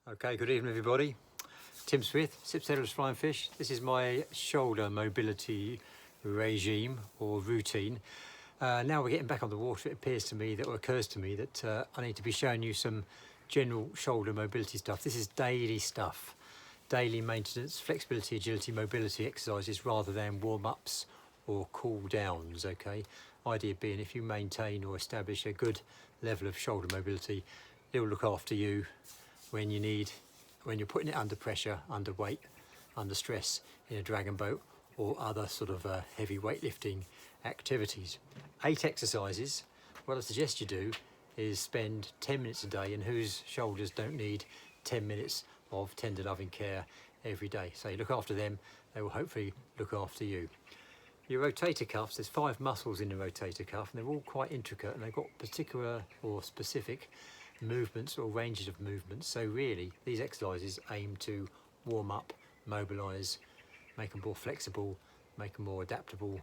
Okay, good evening everybody. Tim Smith, Sipsettles Flying Fish. This is my shoulder mobility regime or routine. Now we're getting back on the water, it appears to me, that or occurs to me that I need to be showing you some general shoulder mobility stuff. This is daily stuff, daily maintenance, flexibility, agility, mobility exercises rather than warm-ups or cool downs, okay? Idea being, if you maintain or establish a good level of shoulder mobility, it will look after you when you're putting it under pressure, under weight, under stress in a dragon boat or other sort of heavy weightlifting activities. 8 exercises. What I suggest you do is spend 10 minutes a day, and whose shoulders don't need 10 minutes of tender loving care every day? So you look after them, they will hopefully look after you. Your rotator cuffs, there's 5 muscles in the rotator cuff, and they're all quite intricate, and they've got particular or specific movements or ranges of movements. So really these exercises aim to warm up, mobilize, make them more flexible, make them more adaptable,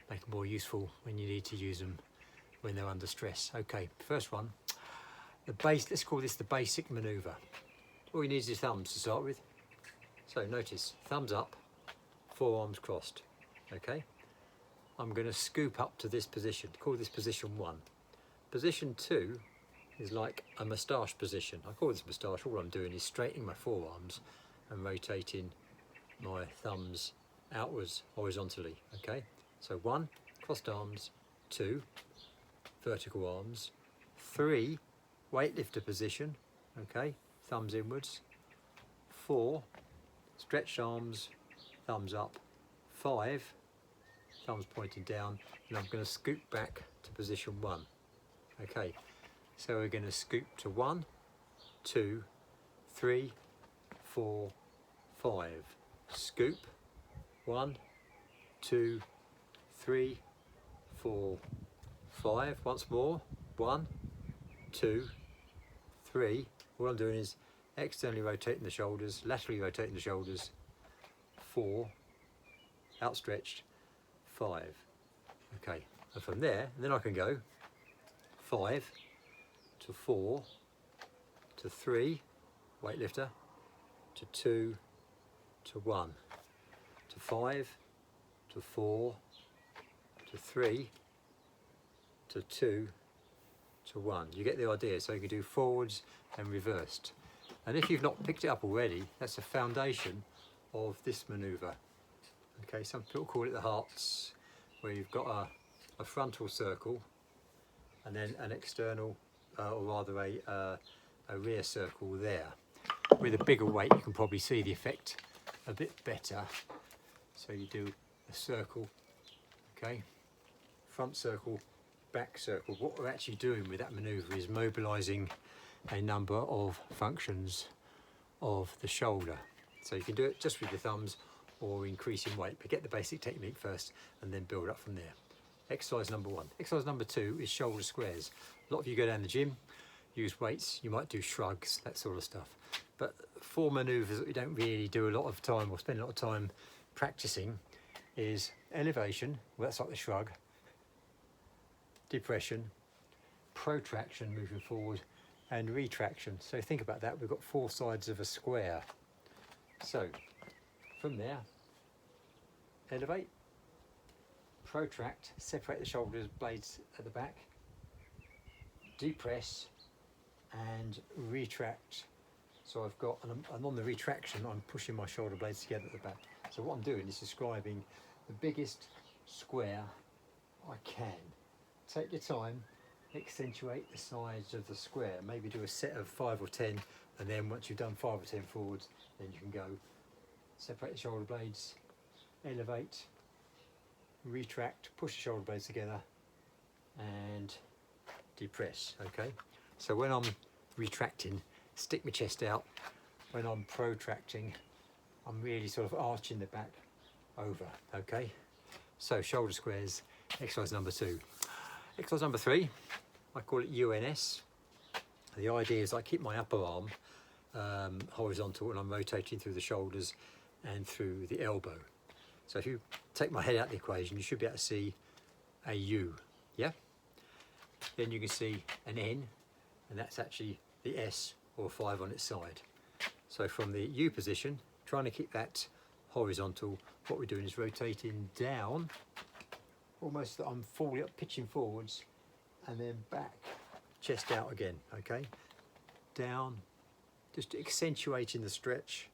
make them more useful when you need to use them when they're under stress. Okay, first one, let's call this the basic maneuver. All you need is your thumbs to start with. So notice, thumbs up, forearms crossed. Okay, I'm going to scoop up to this position, call this position 1. Position 2 is like a moustache position. I call this moustache. All I'm doing is straightening my forearms and rotating my thumbs outwards horizontally. Okay, so 1, crossed arms, 2, vertical arms, 3, weightlifter position, okay, thumbs inwards, 4, stretched arms, thumbs up, 5, thumbs pointing down, and I'm going to scoop back to position 1. Okay, so we're going to scoop to 1, 2, 3, 4, 5. Scoop, 1, 2, 3, 4, 5. Once more, 1, 2, 3. What I'm doing is externally rotating the shoulders, laterally rotating the shoulders, 4, outstretched, 5. Okay, and from there, and then I can go 5 to 4 to 3, weightlifter, to 2 to 1, to 5 to 4 to 3 to 2 to 1. You get the idea. So you can do forwards and reversed. And if you've not picked it up already, that's the foundation of this maneuver. Okay, some people call it the hearts, where you've got a frontal circle and then an external or rather a rear circle there. With a bigger weight you can probably see the effect a bit better. So you do a circle, okay, front circle, back circle. What we're actually doing with that maneuver is mobilizing a number of functions of the shoulder. So you can do it just with your thumbs or increasing weight, but get the basic technique first and then build up from there. Exercise number 1. Exercise number 2 is shoulder squares. A lot of you go down the gym, use weights, you might do shrugs, that sort of stuff. But 4 maneuvers that we don't really do a lot of time or spend a lot of time practicing is elevation, well that's like the shrug, depression, protraction moving forward, and retraction. So think about that, we've got 4 sides of a square. So from there, elevate, protract, separate the shoulder blades at the back, depress and retract. So I've got, and on the retraction I'm pushing my shoulder blades together at the back. So what I'm doing is describing the biggest square I can. Take your time, accentuate the sides of the square, maybe do a set of 5 or 10, and then once you've done 5 or 10 forwards, then you can go separate the shoulder blades, elevate, retract, push the shoulder blades together and depress. Okay, so when I'm retracting, stick my chest out. When I'm protracting, I'm really sort of arching the back over. Okay, so shoulder squares, exercise number 2. Exercise number 3, I call it UNS. The idea is I keep my upper arm horizontal and I'm rotating through the shoulders and through the elbow. So if you take my head out of the equation, you should be able to see a U, yeah? Then you can see an N, and that's actually the S or 5 on its side. So from the U position, trying to keep that horizontal, what we're doing is rotating down, almost that I'm falling up, pitching forwards, and then back, chest out again, okay? Down, just accentuating the stretch.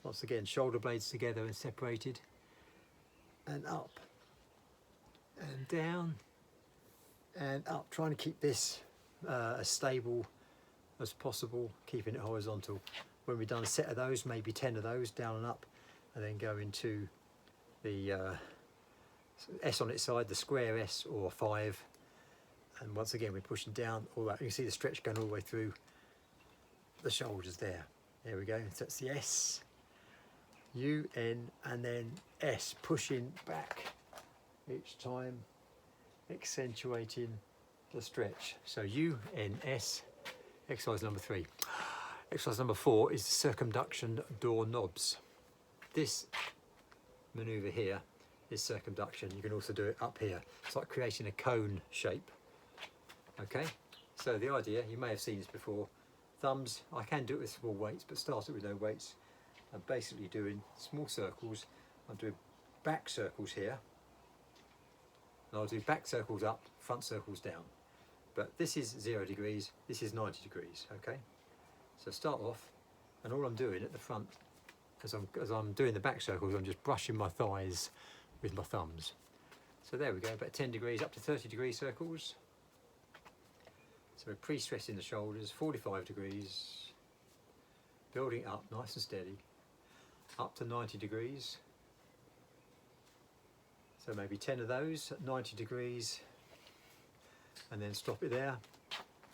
Once again, shoulder blades together and separated, and up, and down, and up, trying to keep this as stable as possible, keeping it horizontal. When we've done a set of those, maybe 10 of those, down and up, and then go into the S on its side, the square S or 5, and once again we're pushing down all that. You can see the stretch going all the way through the shoulders there. There we go, so that's the S, U, N, and then S, pushing back each time, accentuating the stretch. So U, N, S, exercise number 3. Exercise number 4 is circumduction door knobs. This manoeuvre here is circumduction. You can also do it up here. It's like creating a cone shape. Okay, so the idea, you may have seen this before, thumbs, I can do it with small weights, but start it with no weights. I'm basically doing small circles. I'm doing back circles here, and I'll do back circles up, front circles down. But this is 0 degrees, this is 90 degrees, okay? So start off, and all I'm doing at the front, as I'm doing the back circles, I'm just brushing my thighs with my thumbs. So there we go, about 10 degrees up to 30 degree circles. So we're pre-stressing the shoulders, 45 degrees, building up nice and steady, up to 90 degrees. So maybe 10 of those at 90 degrees, and then stop it there.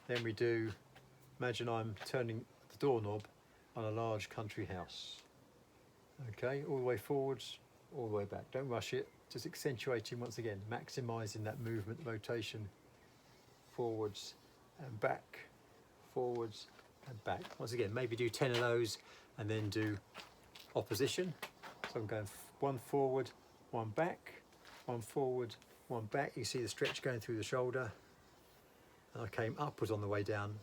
Then we do, imagine I'm turning the doorknob on a large country house. Okay, all the way forwards, all the way back. Don't rush it, just accentuating once again, maximising that movement, rotation, forwards and back, forwards and back. Once again, maybe do 10 of those and then do opposition. So I'm going 1 forward, 1 back, 1 forward, 1 back. You see the stretch going through the shoulder. And I came upwards on the way down,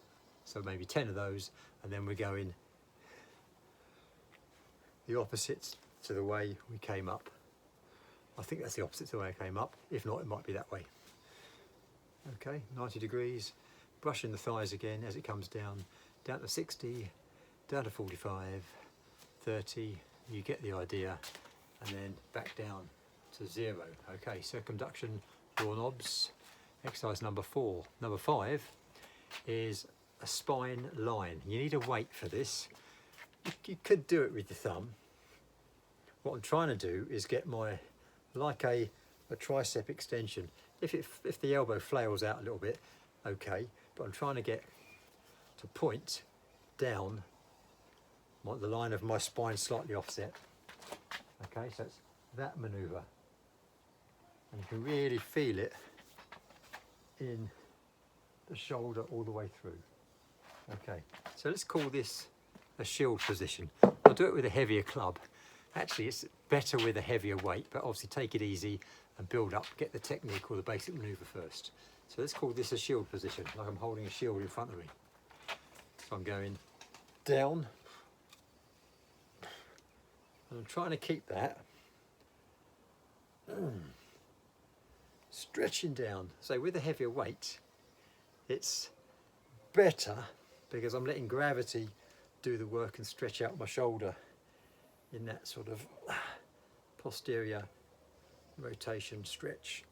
so maybe 10 of those, and then we're going the opposite to the way we came up. I think that's the opposite to the way I came up. If not, it might be that way. Okay, 90 degrees, brushing the thighs again as it comes down, down to 60, down to 45, 30, you get the idea, and then back down to 0. Okay, circumduction door knobs, exercise number 4. Number 5 is a spine line. You need a weight for this. You could do it with your thumb. What I'm trying to do is get my, like a tricep extension. If the elbow flails out a little bit, okay, but I'm trying to get to point down, the line of my spine slightly offset. Okay, so it's that manoeuvre. And you can really feel it in the shoulder all the way through. Okay, so let's call this a shield position. I'll do it with a heavier club. Actually, it's better with a heavier weight, but obviously take it easy and build up, get the technique or the basic manoeuvre first. So let's call this a shield position, like I'm holding a shield in front of me. So I'm going down, and I'm trying to keep that stretching down. So with a heavier weight, it's better because I'm letting gravity do the work and stretch out my shoulder in that sort of posterior rotation stretch.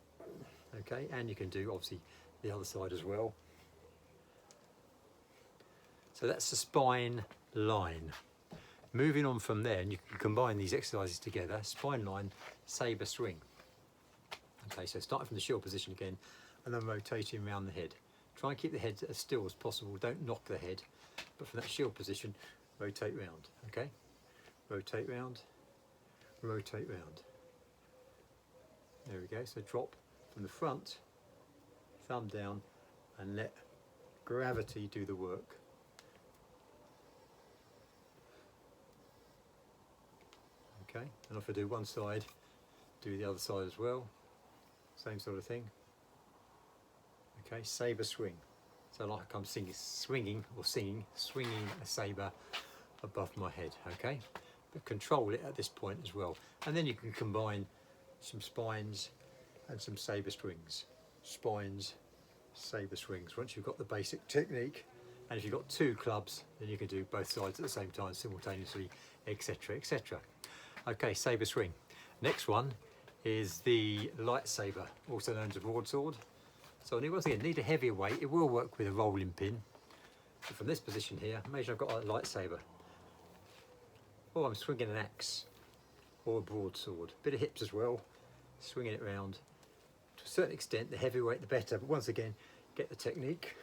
Okay, and you can do obviously the other side as well. So that's the spine line. Moving on from there, and you can combine these exercises together, spine line, sabre swing. Okay, so starting from the shield position again, and then rotating around the head. Try and keep the head as still as possible, don't knock the head, but from that shield position, rotate round, okay? Rotate round, rotate round. There we go, so drop from the front, thumb down, and let gravity do the work. Okay, and if I do one side, do the other side as well. Same sort of thing. Okay, sabre swing. So like I'm swinging a sabre above my head, okay? But control it at this point as well. And then you can combine some spines and some sabre swings. Spines, sabre swings. Once you've got the basic technique, and if you've got two clubs, then you can do both sides at the same time simultaneously, etc, etc. Okay, sabre swing. Next one is the lightsaber, also known as a broadsword. So once again, need a heavier weight. It will work with a rolling pin. So from this position here, imagine I've got a lightsaber, or I'm swinging an axe, or a broadsword. Bit of hips as well, swinging it round. To a certain extent, the heavier weight the better, but once again, get the technique,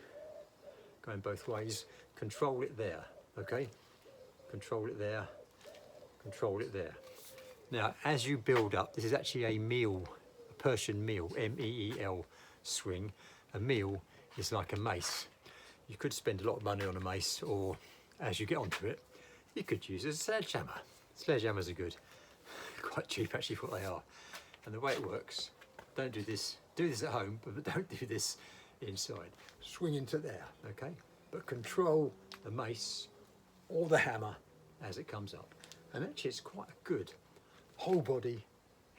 going both ways, control it there, okay? Control it there, control it there. Now, as you build up, this is actually a meal, a Persian meal, M-E-E-L swing. A meal is like a mace. You could spend a lot of money on a mace, or as you get onto it, you could use it as a sledgehammer. Sledgehammers are good, quite cheap actually for what they are. And the way it works, don't do this at home, but don't do this inside. Swing into there, okay? But control the mace or the hammer as it comes up. And actually it's quite a good whole body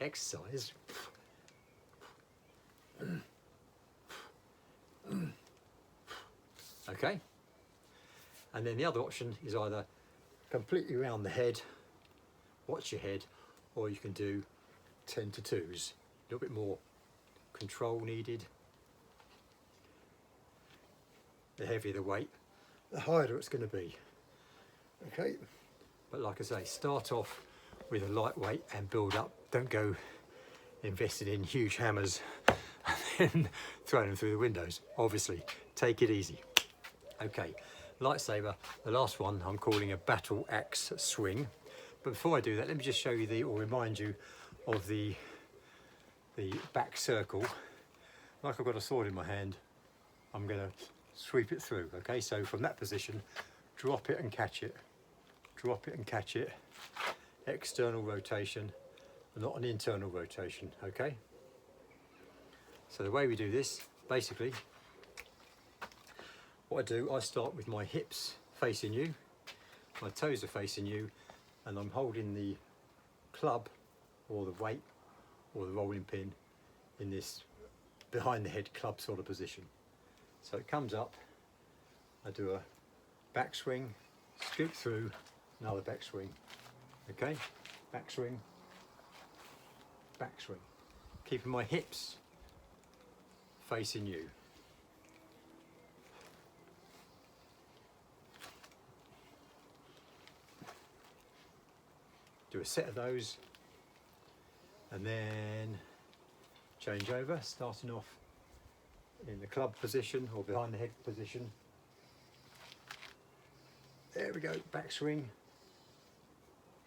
exercise. Okay? And then the other option is either completely around the head, watch your head, or you can do 10 to 2s. A little bit more control needed. The heavier the weight, the harder it's going to be. Okay? But like I say, start off with a lightweight and build up. Don't go invested in huge hammers and then throwing them through the windows. Obviously, take it easy. Okay, lightsaber, the last one I'm calling a battle axe swing. But before I do that, let me just show you or remind you of the back circle. Like I've got a sword in my hand, I'm going to sweep it through. Okay, so from that position, drop it and catch it. Drop it and catch it. External rotation, not an internal rotation, okay? So the way we do this, basically, what I do, I start with my hips facing you, my toes are facing you, and I'm holding the club or the weight or the rolling pin in this behind the head club sort of position. So it comes up, I do a back swing, scoop through, another back swing. Okay, back swing, keeping my hips facing you. Do a set of those, and then change over, starting off in the club position or behind the head position. There we go, back swing.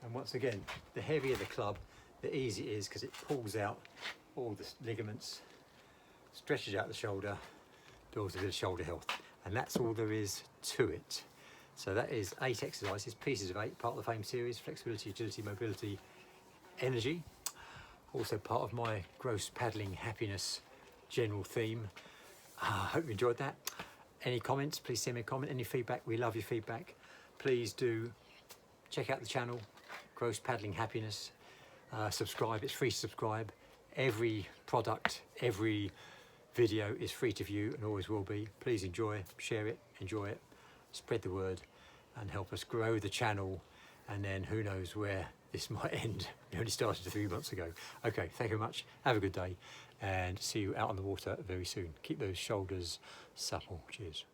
And once again, the heavier the club, the easier it is, because it pulls out all the ligaments, stretches out the shoulder, builds a bit of shoulder health. And that's all there is to it. So that is 8 exercises, pieces of 8, part of the FAME series, flexibility, agility, mobility, energy. Also part of my gross paddling happiness general theme. I hope you enjoyed that. Any comments, please send me a comment. Any feedback, we love your feedback. Please do check out the channel, Gross Paddling Happiness. Subscribe, it's free to subscribe. Every product, every video is free to view and always will be. Please share it, enjoy it, spread the word and help us grow the channel, and then who knows where this might end. We only started 3 months ago. Okay, thank you very much. Have a good day and see you out on the water very soon. Keep those shoulders supple. Cheers.